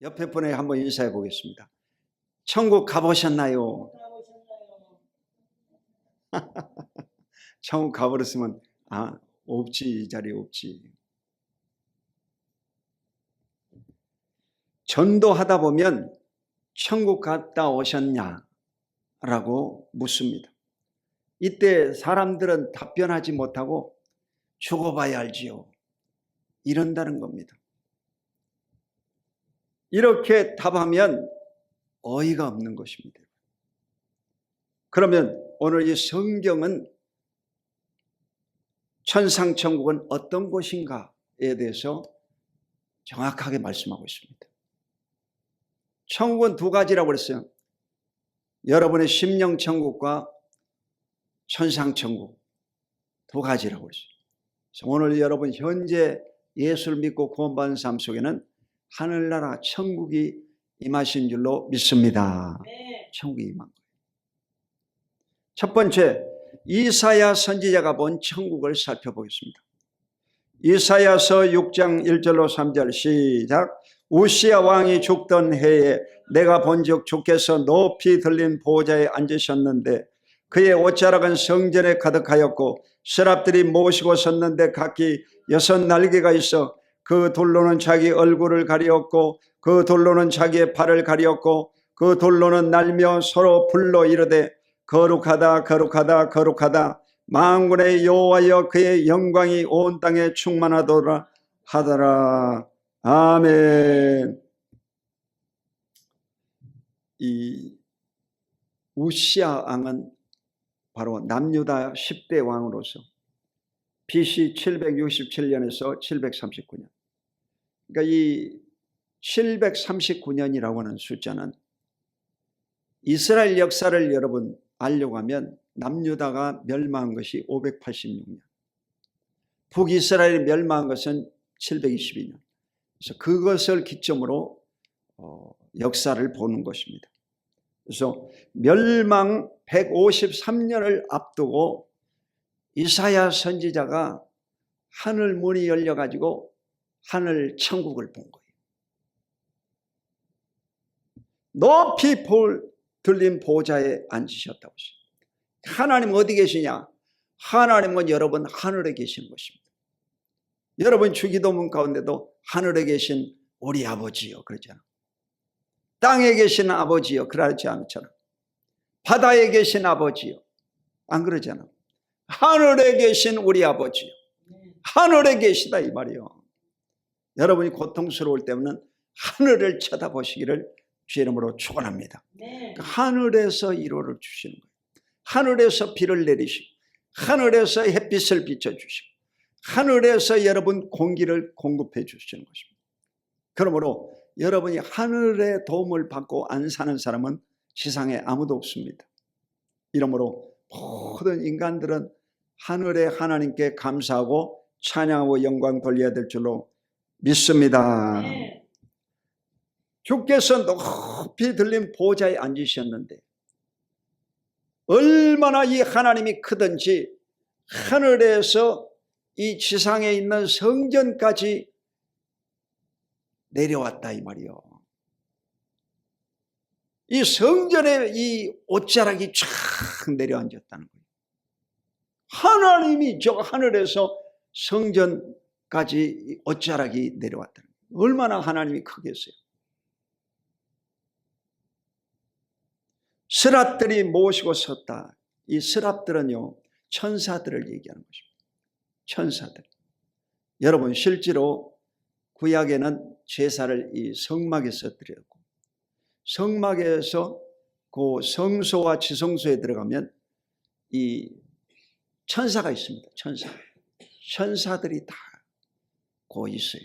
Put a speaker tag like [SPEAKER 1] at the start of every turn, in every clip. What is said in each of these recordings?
[SPEAKER 1] 옆에 분에 한번 인사해 보겠습니다. 천국 가보셨나요? 천국 가버렸으면 없지, 이 자리에 없지. 전도하다 보면 천국 갔다 오셨냐? 라고 묻습니다. 이때 사람들은 답변하지 못하고 죽어봐야 알지요, 이런다는 겁니다. 이렇게 답하면 어이가 없는 것입니다. 그러면 오늘 이 성경은 천상천국은 어떤 곳인가에 대해서 정확하게 말씀하고 있습니다. 천국은 두 가지라고 그랬어요. 여러분의 심령천국과 천상천국 두 가지라고 그랬어요. 그래서 오늘 여러분 현재 예수를 믿고 구원받은 삶 속에는 하늘나라 천국이 임하신 줄로 믿습니다. 천국이 임한 거예요. 첫 번째, 이사야 선지자가 본 천국을 살펴보겠습니다. 이사야서 6장 1절로 3절 시작. 우시야 왕이 죽던 해에 내가 본즉 주께서 높이 들린 보좌에 앉으셨는데 그의 옷자락은 성전에 가득하였고 서랍들이 모시고 섰는데 각기 6 날개가 있어 그 돌로는 자기 얼굴을 가리었고 그 돌로는 자기의 발을 가리었고 그 돌로는 날며 서로 불러 이르되 거룩하다 거룩하다 거룩하다 만군의 여호와여 그의 영광이 온 땅에 충만하더라 하더라. 아멘. 이 우시야 왕은 바로 남유다 10대 왕으로서 BC 767년에서 739년. 그러니까 이 739년이라고 하는 숫자는 이스라엘 역사를 여러분 알려고 하면 남유다가 멸망한 것이 586년, 북이스라엘이 멸망한 것은 722년. 그래서 그것을 기점으로 역사를 보는 것입니다. 그래서 멸망 153년을 앞두고 이사야 선지자가 하늘 문이 열려가지고 하늘 천국을 본 거예요. 높이 들린 보좌에 앉으셨다고 했습니다. 하나님 어디 계시냐? 하나님은 여러분 하늘에 계신 것입니다. 여러분 주기도문 가운데도 하늘에 계신 우리 아버지요 그러잖아. 땅에 계신 아버지요 그러지 않잖아. 바다에 계신 아버지요 안 그러잖아. 하늘에 계신 우리 아버지요. 하늘에 계시다 이 말이요. 여러분이 고통스러울 때는 하늘을 쳐다보시기를 주 이름으로 축원합니다. 하늘에서 위로를 주시는 거예요. 하늘에서 비를 내리시고 하늘에서 햇빛을 비춰주시고 하늘에서 여러분 공기를 공급해 주시는 것입니다. 그러므로 여러분이 하늘의 도움을 받고 안 사는 사람은 세상에 아무도 없습니다. 이러므로 모든 인간들은 하늘의 하나님께 감사하고 찬양하고 영광 돌려야 될 줄로 믿습니다. 주께서 높이 들린 보좌에 앉으셨는데 얼마나 이 하나님이 크든지 하늘에서 이 지상에 있는 성전까지 내려왔다 이 말이요. 이 성전에 이 옷자락이 쫙 내려앉았다는 거예요. 하나님이 저 하늘에서 성전까지 옷자락이 내려왔다는 거예요. 얼마나 하나님이 크겠어요. 스랍들이 모시고 섰다. 이 스랍들은요 천사들을 얘기하는 것입니다. 천사들. 여러분 실제로 구약에는 제사를 이 성막에서 드렸고 성막에서 그 성소와 지성소에 들어가면 이 천사가 있습니다. 천사들이 다 고 있어요.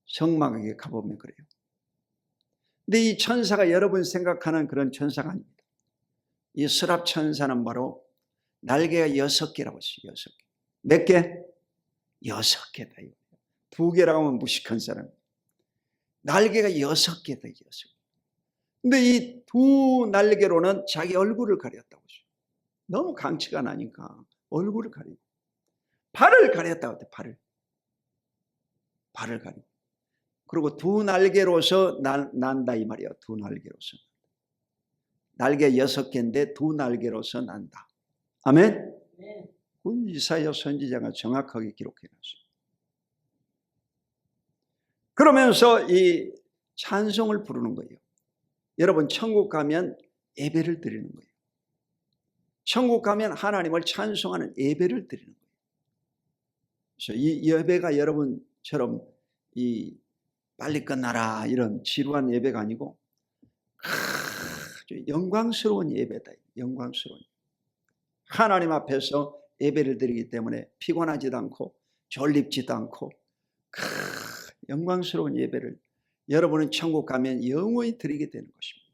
[SPEAKER 1] 성막에 가보면 그래요. 근데 이 천사가 여러분 생각하는 그런 천사가 아닙니다. 이 스랍 천사는 바로 날개가 6개라고 했어요. 6개. 몇 개? 6개다. 2개라고 하면 무식한 사람. 날개가 6개다. 6개. 근데 이 2 날개로는 자기 얼굴을 가렸다고 했어요. 너무 강치가 나니까 얼굴을 가리고 발을 가렸다고 했대. 발을 가리고 그리고 두 날개로서 난다 이 말이에요. 두 날개로서. 날개 6개인데 두 날개로서 난다. 아멘. 그 이사야 선지자가 정확하게 기록해놨어요. 그러면서 이 찬송을 부르는 거예요. 여러분 천국 가면 예배를 드리는 거예요. 천국 가면 하나님을 찬송하는 예배를 드리는 거예요. 그래서 이 예배가 여러분처럼 이 빨리 끝나라 이런 지루한 예배가 아니고 아주 영광스러운 예배다. 영광스러운. 하나님 앞에서 예배를 드리기 때문에 피곤하지도 않고 졸립지도 않고 영광스러운 예배를 여러분은 천국 가면 영원히 드리게 되는 것입니다.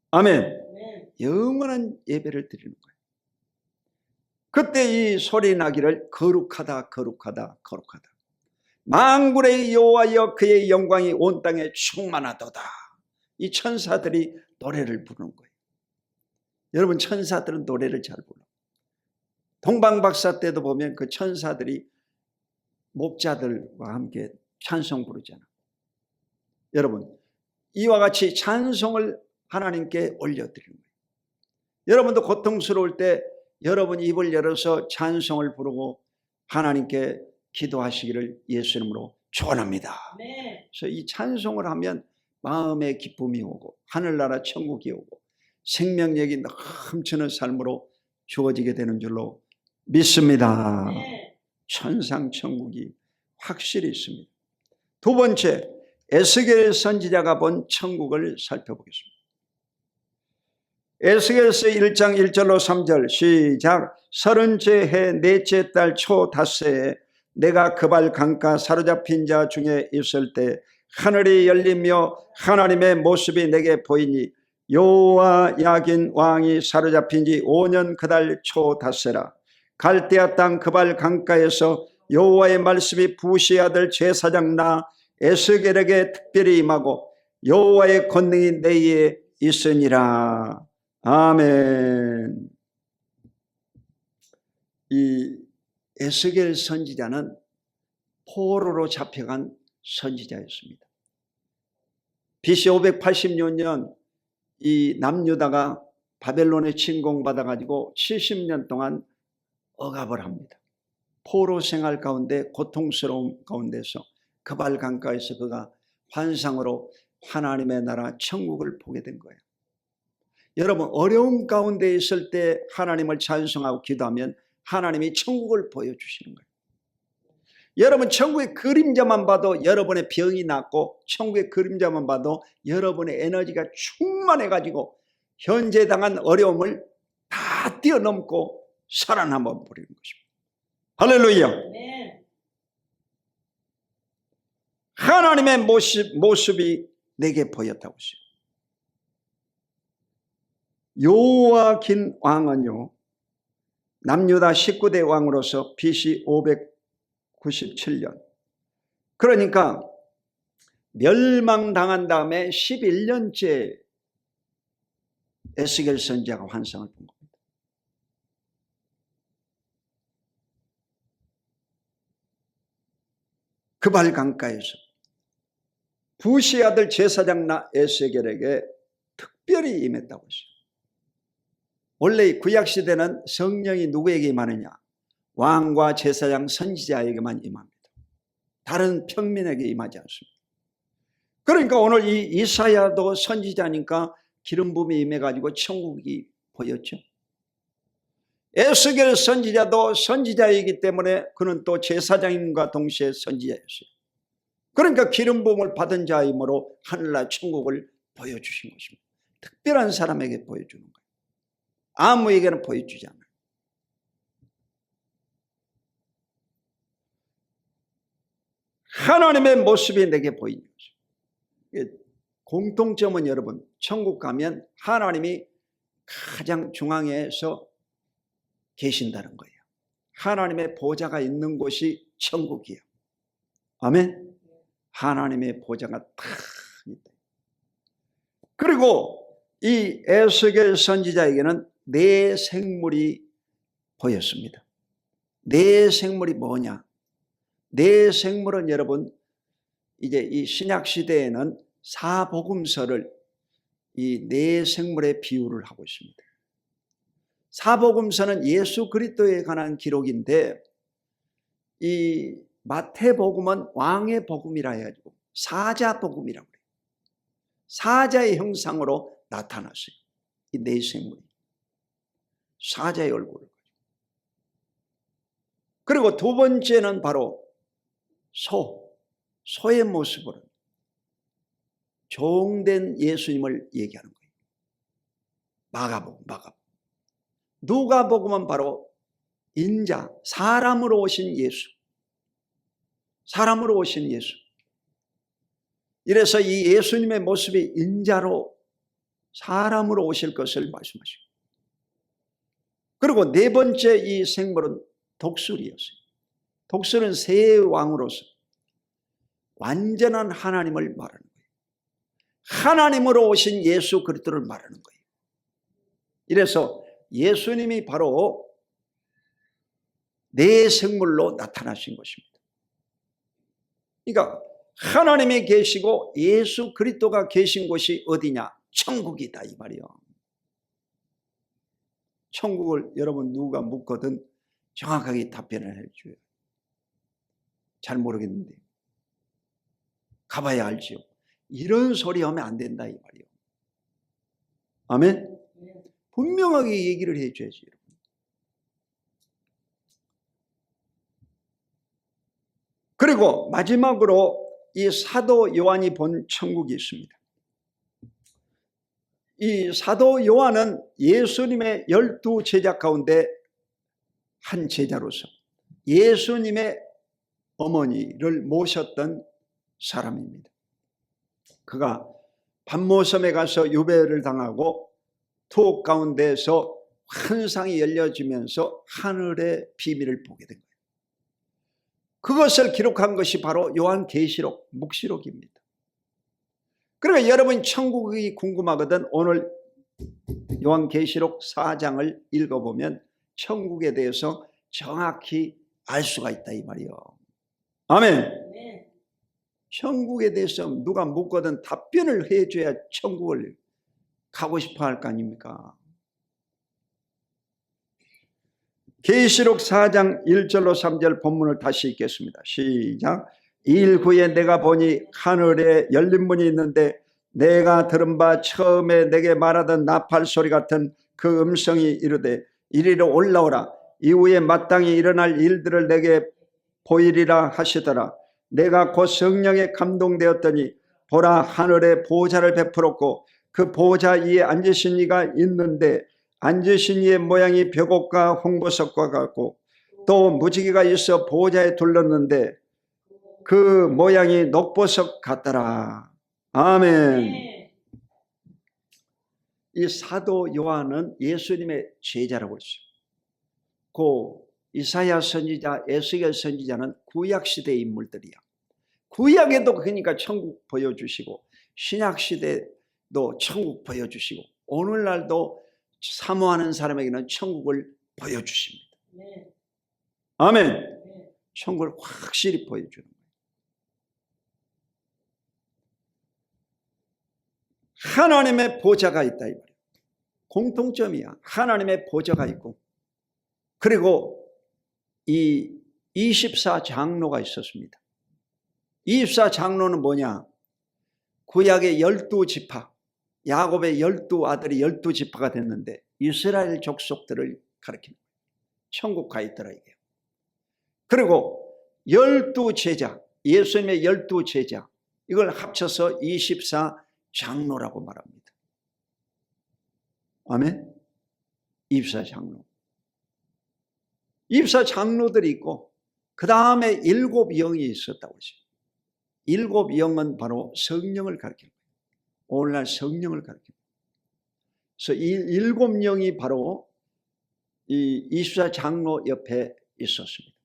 [SPEAKER 1] 아멘. 영원한 예배를 드리는 거예요. 그때 이 소리 나기를 거룩하다 거룩하다 거룩하다. 만군의 여호와여 그의 영광이 온 땅에 충만하도다. 이 천사들이 노래를 부르는 거예요. 여러분 천사들은 노래를 잘 불러. 동방박사 때도 보면 그 천사들이 목자들과 함께 찬송 부르잖아. 여러분 이와 같이 찬송을 하나님께 올려드리는 거예요. 여러분도 고통스러울 때 여러분 입을 열어서 찬송을 부르고 하나님께 기도하시기를 예수 이름으로 축원합니다. 그래서 이 찬송을 하면 마음의 기쁨이 오고 하늘나라 천국이 오고 생명력이 넘치는 삶으로 주어지게 되는 줄로 믿습니다. 천상천국이 확실히 있습니다. 두 번째, 에스겔 선지자가 본 천국을 살펴보겠습니다. 에스겔서 1장 1절로 3절 시작. 30째 해 넷째 달 초 닷새에 내가 그발 강가 사로잡힌 자 중에 있을 때 하늘이 열리며 하나님의 모습이 내게 보이니 여호와 야긴 왕이 사로잡힌 지 5년 그달 초 닷새라. 갈대아 땅 그발 강가에서 여호와의 말씀이 부시 아들 제사장 나 에스겔에게 특별히 임하고 여호와의 권능이 내 위에 있으니라. 아멘. 이 에스겔 선지자는 포로로 잡혀간 선지자였습니다. BC 586년 이 남유다가 바벨론에 침공받아 가지고 70년 동안 억압을 합니다. 포로 생활 가운데 고통스러움 가운데서 그발 강가에서 그가 환상으로 하나님의 나라 천국을 보게 된 거예요. 여러분 어려움 가운데 있을 때 하나님을 찬송하고 기도하면 하나님이 천국을 보여주시는 거예요. 여러분 천국의 그림자만 봐도 여러분의 병이 낫고 천국의 그림자만 봐도 여러분의 에너지가 충만해 가지고 현재 당한 어려움을 다 뛰어넘고 살아남아 버리는 것입니다. 할렐루야. 하나님의 모습이 내게 보였다고 했어요. 요아긴 왕은요 남유다 19대 왕으로서 BC 597년 그러니까 멸망당한 다음에 11년째 에스겔 선지자가 환상을 본 겁니다. 그발 강가에서 부시 아들 제사장 나 에스겔에게 특별히 임했다고 했어요. 원래 구약시대는 성령이 누구에게 임하느냐? 왕과 제사장 선지자에게만 임합니다. 다른 평민에게 임하지 않습니다. 그러니까 오늘 이 이사야도 선지자니까 기름 부음이 임해가지고 천국이 보였죠. 에스겔 선지자도 선지자이기 때문에 그는 또 제사장님과 동시에 선지자였어요. 그러니까 기름 부음을 받은 자이므로 하늘나라 천국을 보여주신 것입니다. 특별한 사람에게 보여주는 거예요. 아무에게는 보여주지 않아요. 하나님의 모습이 내게 보이는 거죠. 공통점은 여러분 천국 가면 하나님이 가장 중앙에서 계신다는 거예요. 하나님의 보좌가 있는 곳이 천국이에요. 아멘. 하나님의 보좌가 딱 있다. 그리고 이 에스겔 선지자에게는 네 생물이 보였습니다. 네 생물이 뭐냐? 네 생물은 여러분 이제 이 신약 시대에는 사복음서를 이 네 생물의 비유를 하고 있습니다. 사복음서는 예수 그리스도에 관한 기록인데 이 마태복음은 왕의 복음이라 해가지고 사자복음이라고 그래요. 사자의 형상으로 나타났어요. 이 네 생물이 사자의 얼굴을. 그리고 두 번째는 바로 소의 모습으로 종된 예수님을 얘기하는 거예요. 마가복음. 누가복음은 바로 인자, 사람으로 오신 예수. 사람으로 오신 예수. 이래서 이 예수님의 모습이 인자로 사람으로 오실 것을 말씀하시고, 그리고 네 번째 이 생물은 독수리였어요. 독수리는 새 왕으로서 완전한 하나님을 말하는 거예요. 하나님으로 오신 예수 그리스도를 말하는 거예요. 이래서 예수님이 바로 네 생물로 나타나신 것입니다. 그러니까 하나님이 계시고 예수 그리스도가 계신 곳이 어디냐? 천국이다 이 말이요. 천국을 여러분 누가 묻거든 정확하게 답변을 해줘요. 잘 모르겠는데 가봐야 알지요. 이런 소리 하면 안 된다 이 말이요. 아멘. 분명하게 얘기를 해줘야지. 그리고 마지막으로 이 사도 요한이 본 천국이 있습니다. 이 사도 요한은 예수님의 12 제자 가운데 한 제자로서 예수님의 어머니를 모셨던 사람입니다. 그가 밤모섬에 가서 유배를 당하고 투옥 가운데서 환상이 열려지면서 하늘의 비밀을 보게 된 거예요. 그것을 기록한 것이 바로 요한계시록, 묵시록입니다. 그러니까 여러분 천국이 궁금하거든 오늘 요한계시록 4장을 읽어보면 천국에 대해서 정확히 알 수가 있다 이 말이요. 아멘. 천국에 대해서 누가 묻거든 답변을 해줘야 천국을 가고 싶어 할 거 아닙니까? 계시록 4장 1절로 3절 본문을 다시 읽겠습니다. 시작. 이 일 후에 내가 보니 하늘에 열린 문이 있는데 내가 들은 바 처음에 내게 말하던 나팔 소리 같은 그 음성이 이르되 이리로 올라오라. 이후에 마땅히 일어날 일들을 내게 보이리라 하시더라. 내가 곧 성령에 감동되었더니 보라 하늘에 보좌를 베풀었고 그 보좌 위에 앉으신 이가 있는데 앉으신 이의 모양이 벽옥과 홍보석과 같고 또 무지개가 있어 보좌에 둘렀는데 그 모양이 녹보석 같더라. 아멘. 이 사도 요한은 예수님의 제자라고 했어요. 그 이사야 선지자, 에스겔 선지자는 구약시대의 인물들이야. 구약에도 그러니까 천국 보여주시고 신약시대도 천국 보여주시고 오늘날도 사모하는 사람에게는 천국을 보여주십니다. 아멘. 천국을 확실히 보여주는 거예요. 하나님의 보좌가 있다 이 말이에요. 공통점이야. 하나님의 보좌가 있고 그리고 이 24장로가 있었습니다. 24장로는 뭐냐? 구약의 12지파, 야곱의 12아들이 12지파가 됐는데 이스라엘 족속들을 가리킵니다. 천국 가 있더라 이게. 그리고 12제자, 예수님의 12제자 이걸 합쳐서 24장로라고 말합니다. 아멘. 24장로. 24장로들이 있고 그 다음에 7영이 있었다고 했어요. 7영은 바로 성령을 가리킵니다. 오늘날 성령을 가리킵니다. 그래서 이 7영이 바로 이 24장로 옆에 있었습니다.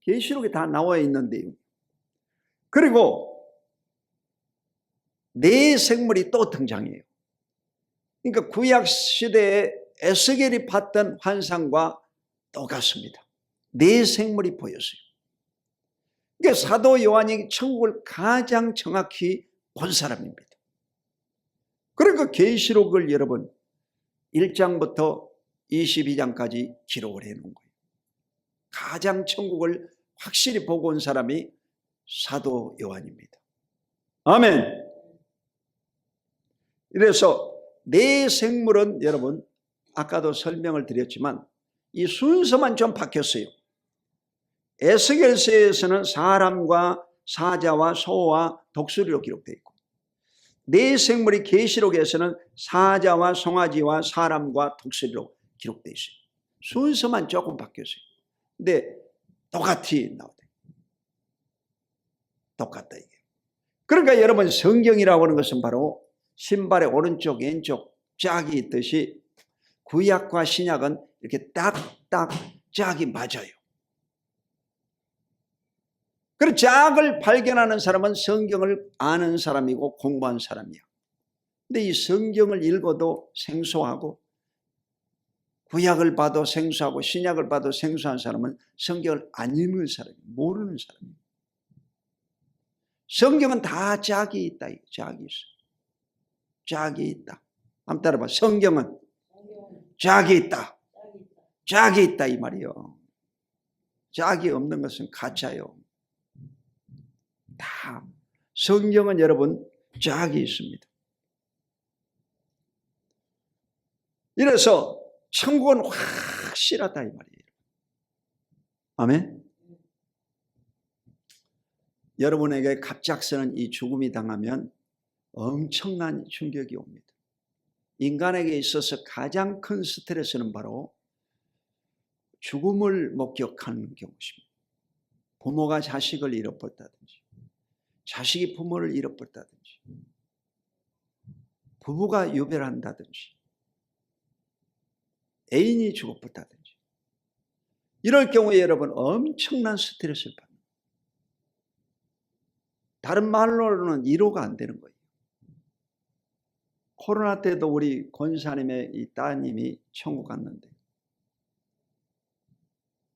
[SPEAKER 1] 계시록에 다 나와 있는데요. 그리고 네 생물이 또 등장해요. 그러니까 구약 시대에 에스겔이 봤던 환상과 똑같습니다. 네 생물이 보였어요. 그러니까 사도 요한이 천국을 가장 정확히 본 사람입니다. 그러니까 계시록을 여러분 1장부터 22장까지 기록을 해놓은 거예요. 가장 천국을 확실히 보고 온 사람이 사도 요한입니다. 아멘. 그래서 내 생물은 여러분 아까도 설명을 드렸지만 이 순서만 좀 바뀌었어요. 에스겔서에서는 사람과 사자와 소와 독수리로 기록되어 있고, 내 생물이 계시록에서는 사자와 송아지와 사람과 독수리로 기록되어 있어요. 순서만 조금 바뀌었어요. 근데 똑같이 나오대. 똑같다 이게. 그러니까 여러분 성경이라고 하는 것은 바로 신발의 오른쪽 왼쪽 짝이 있듯이 구약과 신약은 이렇게 딱딱 짝이 맞아요. 그리고 짝을 발견하는 사람은 성경을 아는 사람이고 공부한 사람이야. 근데 이 성경을 읽어도 생소하고 구약을 봐도 생소하고 신약을 봐도 생소한 사람은 성경을 안 읽는 사람이에요. 모르는 사람이에요. 성경은 다 짝이 있다. 짝이 있어. 짝이 있다. 한번 따라봐. 성경은 짝이 있다. 짝이 있다 이 말이요. 짝이 없는 것은 가짜요. 다 성경은 여러분 짝이 있습니다. 이래서 천국은 확실하다 이 말이에요. 아멘. 여러분에게 갑작스런 이 죽음이 당하면 엄청난 충격이 옵니다. 인간에게 있어서 가장 큰 스트레스는 바로 죽음을 목격하는 경우입니다. 부모가 자식을 잃어버렸다든지, 자식이 부모를 잃어버렸다든지, 부부가 유별한다든지, 애인이 죽어버렸다든지, 이럴 경우에 여러분 엄청난 스트레스를 받습니다. 다른 말로는 이해가 안 되는 거예요. 코로나 때도 우리 권사님의 이 따님이 천국 갔는데,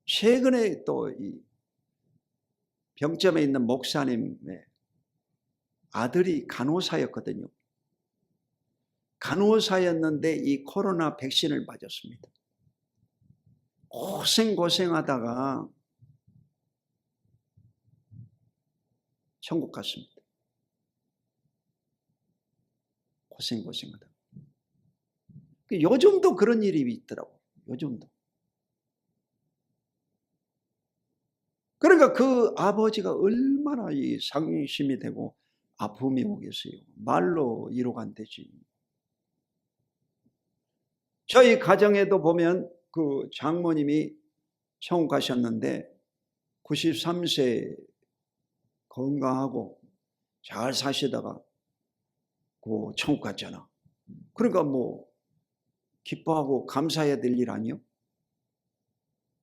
[SPEAKER 1] 최근에 또 이 병점에 있는 목사님의 아들이 간호사였거든요. 간호사였는데 이 코로나 백신을 맞았습니다. 고생하다가 천국 갔습니다. 고생하다. 요즘도 그런 일이 있더라고요. 요즘도. 그러니까 그 아버지가 얼마나 이 상심이 되고 아픔이 오겠어요. 말로 이루가 안 되지. 저희 가정에도 보면 그 장모님이 천국 가셨는데 93세 건강하고 잘 사시다가 그 천국 갔잖아. 그러니까 뭐 기뻐하고 감사해야 될 일 아니요?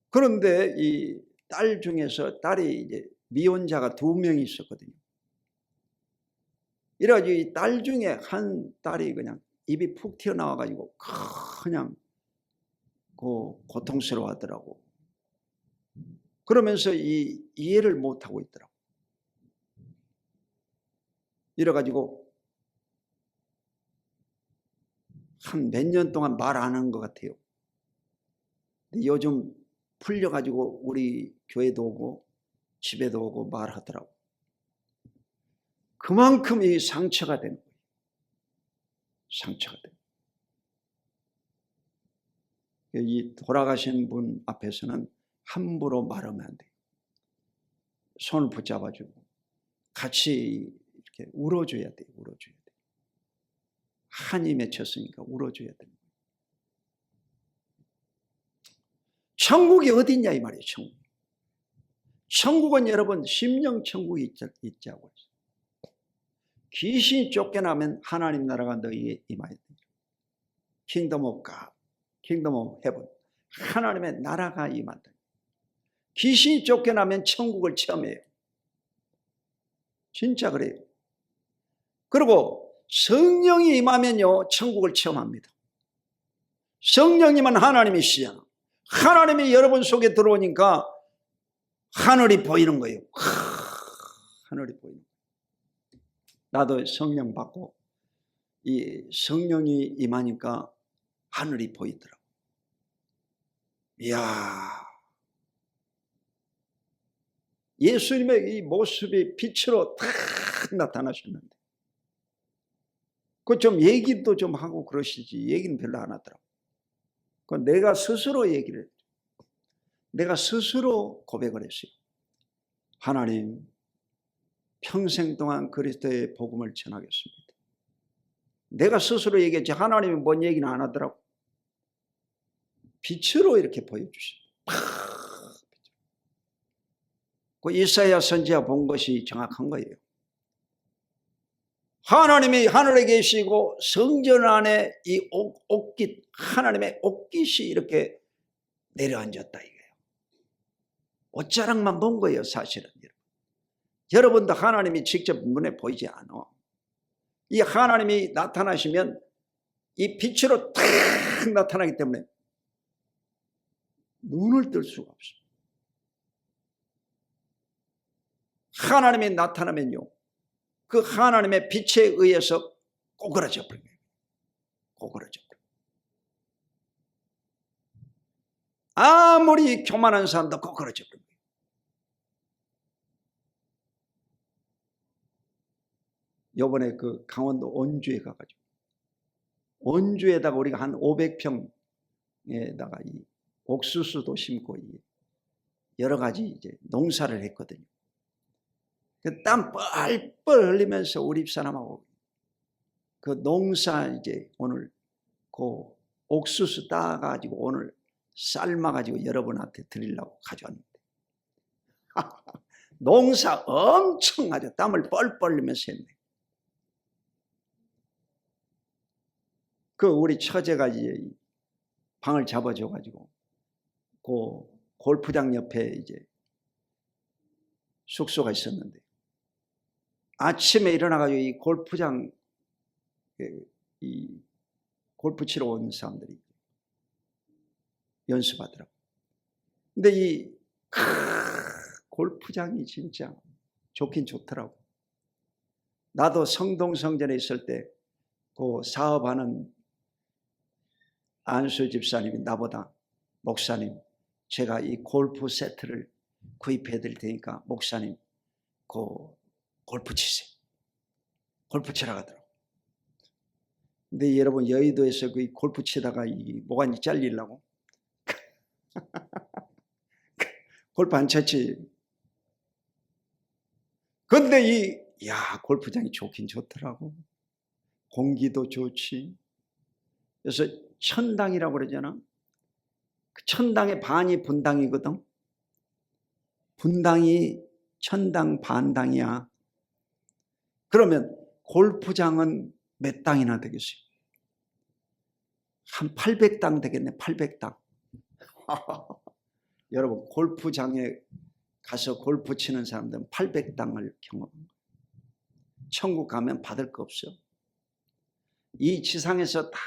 [SPEAKER 1] 그런데 이 딸 중에서 딸이 이제 미혼자가 2명이 있었거든요. 이래가지고 이 딸 중에 한 딸이 그냥 입이 푹 튀어나와가지고 그냥 그 고통스러워 하더라고. 그러면서 이 이해를 못하고 있더라고. 이래가지고 한 몇 년 동안 말 안 한 것 같아요. 근데 요즘 풀려가지고 우리 교회도 오고 집에도 오고 말하더라고. 그만큼 이 상처가 되는 거예요. 상처가 되는 거예요. 이 돌아가신 분 앞에서는 함부로 말하면 안 돼요. 손을 붙잡아주고 같이 이렇게 울어줘야 돼요. 울어줘야 돼요. 한이 맺혔으니까 울어줘야 돼요. 천국이 어딨냐 이 말이에요. 천국. 천국은 여러분 심령천국이 있자고 했어요. 귀신이 쫓겨나면 하나님 나라가 너희에 임하여 된다. 킹덤 오브 갓, 킹덤 오브 헤븐, 하나님의 나라가 임한다. 귀신이 쫓겨나면 천국을 체험해요. 진짜 그래요. 그리고 성령이 임하면요 천국을 체험합니다. 성령님은 하나님이시잖아. 하나님이 여러분 속에 들어오니까 하늘이 보이는 거예요. 하늘이 보이는 거예요. 나도 성령 받고 이 성령이 임하니까 하늘이 보이더라고. 이야, 예수님의 이 모습이 빛으로 탁 나타나셨는데, 그 좀 얘기도 좀 하고 그러시지 얘기는 별로 안 하더라고. 그 내가 스스로 얘기를 했죠. 내가 스스로 고백을 했어요. 하나님, 평생 동안 그리스도의 복음을 전하겠습니다. 내가 스스로 얘기했지 하나님이 뭔 얘기는 안 하더라고. 빛으로 이렇게 보여주시죠. 그 이사야 선지자 본 것이 정확한 거예요. 하나님이 하늘에 계시고 성전 안에 이 옥깃, 하나님의 옥깃이 이렇게 내려앉았다 이거예요. 옷자락만 본 거예요, 사실은. 여러분도 하나님이 직접 눈에 보이지 않아. 이 하나님이 나타나시면 이 빛으로 탁 나타나기 때문에 눈을 뜰 수가 없어요. 하나님이 나타나면요, 그 하나님의 빛에 의해서 꼬그라져 버려요. 꼬그라져 버려요. 아무리 교만한 사람도 꼬그라져 버려요. 요번에 그 강원도 원주에 가가지고, 원주에다가 우리가 한 500평에다가 이 옥수수도 심고 여러 가지 이제 농사를 했거든요. 땀 뻘뻘 흘리면서 우리 집사람하고 그 농사 이제 오늘 그 옥수수 따가지고 오늘 삶아가지고 여러분한테 드리려고 가져왔는데 농사 엄청 아주 땀을 뻘뻘 흘리면서 했네. 그 우리 처제가 이제 방을 잡아줘가지고 그 골프장 옆에 이제 숙소가 있었는데 아침에 일어나가지고 이 골프장 이 골프 치러 온 사람들이 연습하더라고. 근데 이 골프장이 진짜 좋긴 좋더라고. 나도 성동성전에 있을 때 그 사업하는 안수 집사님이 나보다 목사님, 제가 이 골프 세트를 구입해 드릴 테니까 목사님 그 골프 치세요. 골프 치러 가더라고. 근데 여러분 여의도에서 그 골프 치다가 이 모가지 잘리려고 골프 안 쳤지. 근데 골프장이 좋긴 좋더라고. 공기도 좋지. 그래서 천당이라고 그러잖아. 그 천당의 반이 분당이거든. 분당이 천당 반당이야. 그러면 골프장은 몇 당이나 되겠어요? 한 800당 되겠네. 800당. 여러분 골프장에 가서 골프 치는 사람들은 800당을 경험합니다. 천국 가면 받을 거 없어. 이 지상에서 다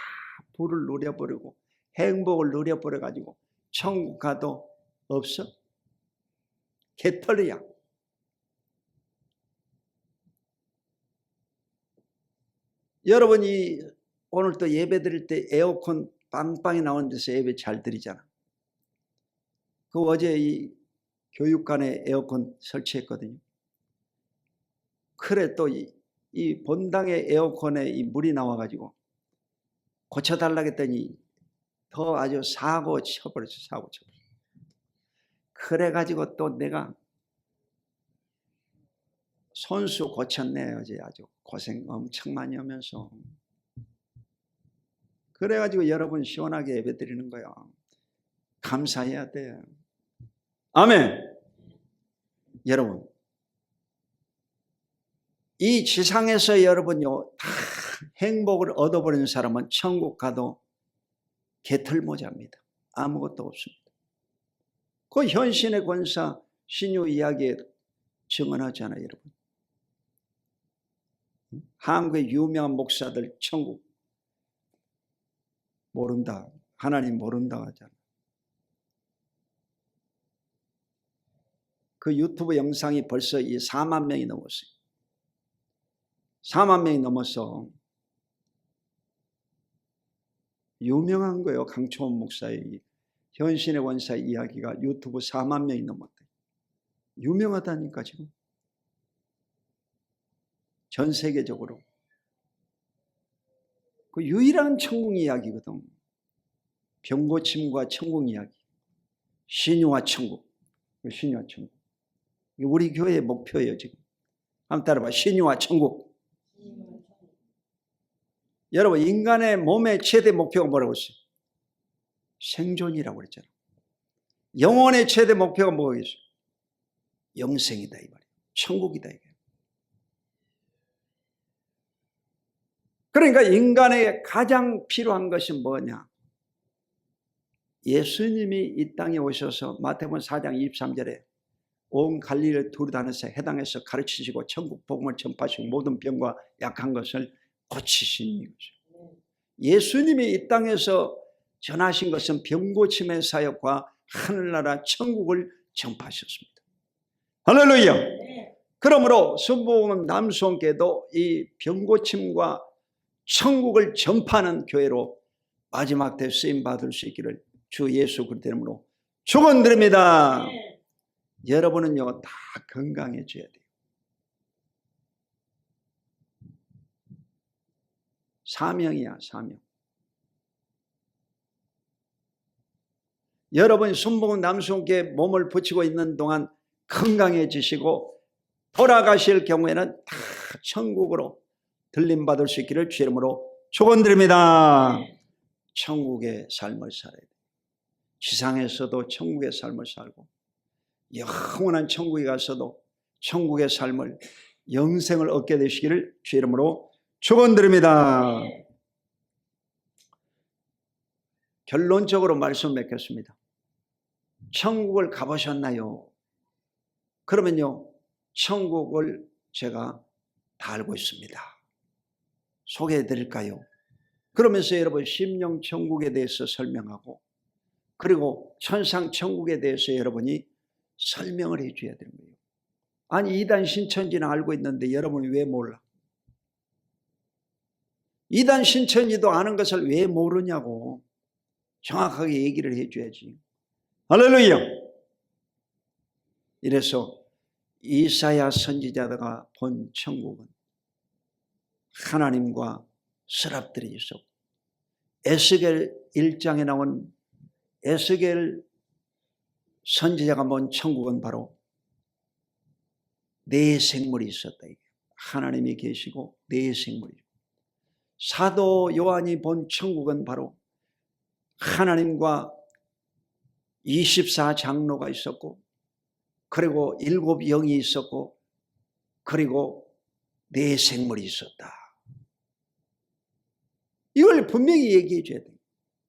[SPEAKER 1] 부를 누려버리고 행복을 누려버려가지고 천국 가도 없어. 개털이야. 여러분이 오늘 또 예배 드릴 때 에어컨 빵빵이 나오는 데서 예배 잘 드리잖아. 그 어제 이 교육관에 에어컨 설치했거든요. 그래 또 이 본당의 에어컨에 이 물이 나와가지고 고쳐달라고 했더니 더 아주 사고 쳐버렸어. 사고 쳐버렸어. 그래가지고 또 내가 손수 고쳤네. 어제 아주 고생 엄청 많이 하면서. 그래가지고 여러분 시원하게 예배 드리는 거야. 감사해야 돼. 아멘. 여러분 이 지상에서 여러분요 다 행복을 얻어버리는 사람은 천국 가도 개털모자입니다. 아무것도 없습니다. 그 현신의 권사 신유 이야기에 증언하잖아요. 여러분 한국의 유명한 목사들 천국 모른다, 하나님 모른다 하잖아. 그 유튜브 영상이 벌써 이 4만 명이 넘었어요. 4만 명이 넘어서 유명한 거예요. 강초원 목사의 현신의 원사 이야기가 유튜브 4만 명이 넘었다. 유명하다니까 지금. 전 세계적으로. 그 유일한 천국 이야기거든. 병고침과 천국 이야기. 신유와 천국. 신유와 천국. 우리 교회의 목표예요 지금. 한번 따라봐. 신유와 천국. 여러분 인간의 몸의 최대 목표가 뭐라고 했어요? 생존이라고 그랬잖아요. 영혼의 최대 목표가 뭐겠어요? 영생이다 이 말이에요. 천국이다 이게. 그러니까 인간에게 가장 필요한 것이 뭐냐? 예수님이 이 땅에 오셔서 마태복음 4장 23절에 온 갈릴리를 두루다니면서 해당해서 가르치시고 천국 복음을 전파하시고 모든 병과 약한 것을 고치신 거죠. 예수님이 이 땅에서 전하신 것은 병고침의 사역과 하늘나라 천국을 전파하셨습니다. 할렐루야. 그러므로 순복음 남수원교회도 이 병고침과 천국을 전파하는 교회로 마지막 때 쓰임받을 수 있기를 주 예수 그리스도 이름으로 축원드립니다. 여러분은요 다 건강해져야 돼요. 사명이야 사명. 여러분이 순복음 남수원교회 몸을 붙이고 있는 동안 건강해지시고 돌아가실 경우에는 다 천국으로 들림받을 수 있기를 주 이름으로 축원드립니다. 천국의 삶을 살아야 돼요. 지상에서도 천국의 삶을 살고 영원한 천국에 가서도 천국의 삶을 영생을 얻게 되시기를 주 이름으로 축원드립니다. 결론적으로 말씀 맺겠습니다. 천국을 가보셨나요? 그러면요 천국을 제가 다 알고 있습니다. 소개해 드릴까요? 그러면서 여러분 심령 천국에 대해서 설명하고 그리고 천상 천국에 대해서 여러분이 설명을 해 줘야 되는 거예요. 아니 이단 신천지는 알고 있는데 여러분이 왜 몰라? 이단 신천지도 아는 것을 왜 모르냐고 정확하게 얘기를 해 줘야지. 할렐루야. 이래서 이사야 선지자가 본 천국은 하나님과 서랍들이 있었고 에스겔 1장에 나온 에스겔 선지자가 본 천국은 바로 네 생물이 있었다. 하나님이 계시고 네 생물이. 사도 요한이 본 천국은 바로 하나님과 24장로가 있었고 그리고 7 영이 있었고 그리고 네 생물이 있었다. 이걸 분명히 얘기해 줘야 돼요.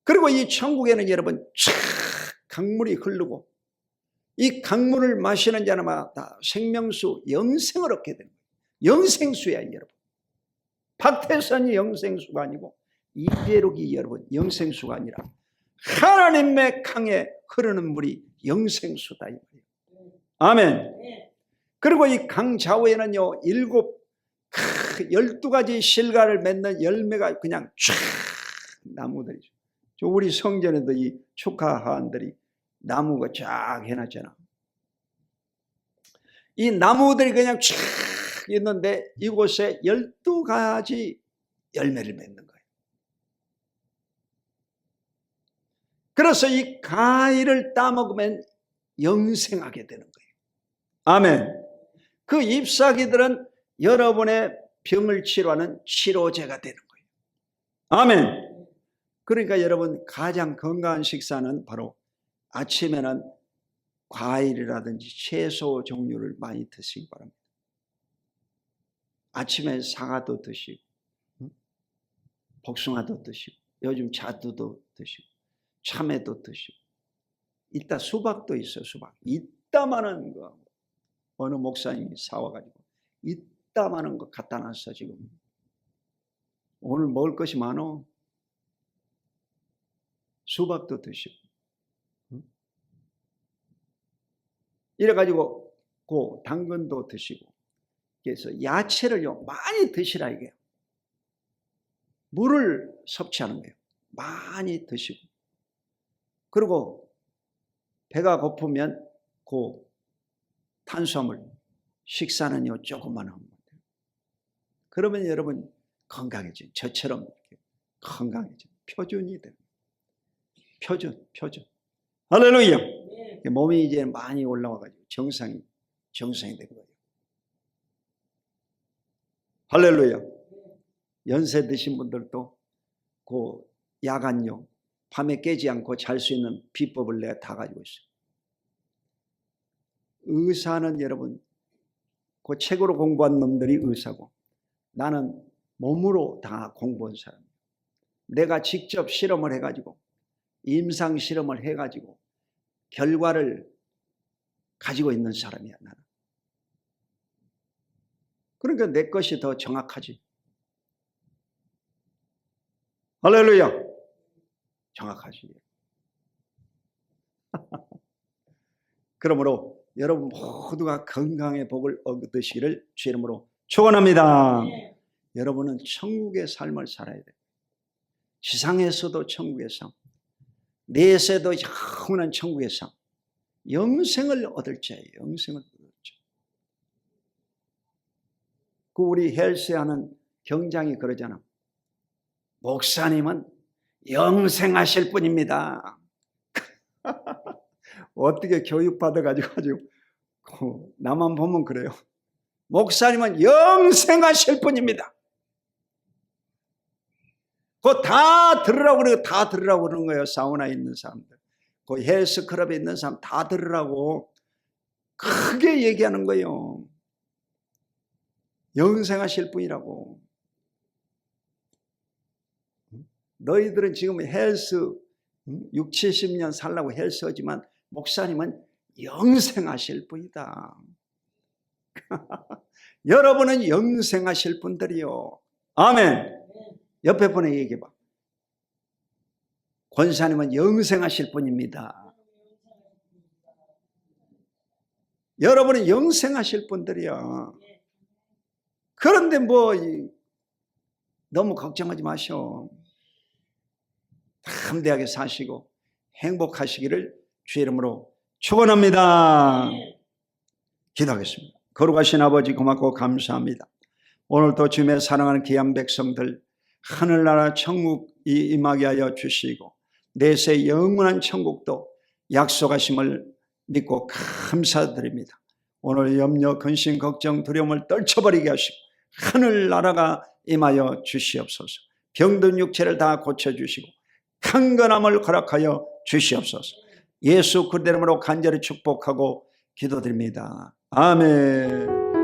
[SPEAKER 1] 그리고 이 천국에는 여러분 쫙 강물이 흐르고 이 강물을 마시는 자마다 생명수 영생을 얻게 됩니다. 영생수야 여러분. 박태선이 영생수가 아니고 이재록이 여러분 영생수가 아니라 하나님의 강에 흐르는 물이 영생수다. 아멘. 그리고 이 강 좌우에는요 12가지 실과를 맺는 열매가 그냥 쫙 나무들이죠. 우리 성전에도 이 축하한들이 나무가 쫙 해놨잖아. 이 나무들이 그냥 쫙 있는데 이곳에 12가지 열매를 맺는 거예요. 그래서 이 과일을 따먹으면 영생하게 되는 거예요. 아멘. 그 잎사귀들은 여러분의 병을 치료하는 치료제가 되는 거예요. 아멘. 그러니까 여러분 가장 건강한 식사는 바로 아침에는 과일이라든지 채소 종류를 많이 드시기 바랍니다. 아침에 사과도 드시고 복숭아도 드시고 요즘 자두도 드시고 참외도 드시고 이따 수박도 있어요. 수박 이따만한 거 어느 목사님이 사와가지고 이따만한 거 갖다 놨어. 지금 오늘 먹을 것이 많어. 수박도 드시고 이래가지고 그 당근도 드시고, 그래서 야채를요 많이 드시라 이게요. 물을 섭취하는 거예요. 많이 드시고, 그리고 배가 고프면 그 탄수화물 식사는요 조금만 하면 돼요. 그러면 여러분 건강해져요. 저처럼 이렇게 건강해져요. 표준이 돼요. 표준. 할렐루야. 몸이 이제 많이 올라와가지고 정상이 된 거예요. 할렐루야. 연세 드신 분들도 그 야간요 밤에 깨지 않고 잘 수 있는 비법을 내가 다 가지고 있어요. 의사는 여러분 그 책으로 공부한 놈들이 의사고, 나는 몸으로 다 공부한 사람이에요. 내가 직접 실험을 해가지고, 임상 실험을 해가지고 결과를 가지고 있는 사람이야 나는. 그러니까 내 것이 더 정확하지. 할렐루야. 정확하지. 그러므로 여러분 모두가 건강의 복을 얻으시기를 주의 이름으로 축원합니다. 여러분은 천국의 삶을 살아야 돼요. 지상에서도 천국의 삶, 내세도 영원한 천국의 삶, 영생을 얻을 자예요. 영생을 얻을 자. 그 우리 헬스하는 경장이 그러잖아. 목사님은 영생하실 분입니다. 어떻게 교육받아가지고 나만 보면 그래요. 목사님은 영생하실 분입니다. 그거 다 들으라고 그래요. 다 들으라고 그러는 거예요. 사우나에 있는 사람들, 그 헬스클럽에 있는 사람 다 들으라고 크게 얘기하는 거예요. 영생하실 분이라고. 너희들은 지금 헬스 60, 70년 살라고 헬스하지만 목사님은 영생하실 분이다. 여러분은 영생하실 분들이요. 아멘. 옆에 분에게 얘기해봐. 권사님은 영생하실 분입니다. 여러분은 영생하실 분들이야. 그런데 너무 걱정하지 마셔. 담대하게 사시고 행복하시기를 주의 이름으로 축원합니다. 기도하겠습니다. 거룩하신 아버지 고맙고 감사합니다. 오늘도 주님의 사랑하는 귀한 백성들 하늘나라 천국이 임하게 하여 주시고 내세 영원한 천국도 약속하심을 믿고 감사드립니다. 오늘 염려, 근심, 걱정, 두려움을 떨쳐버리게 하시고 하늘나라가 임하여 주시옵소서. 병든 육체를 다 고쳐주시고 강건함을 허락하여 주시옵소서. 예수 그리스도 이름으로 간절히 축복하고 기도드립니다. 아멘.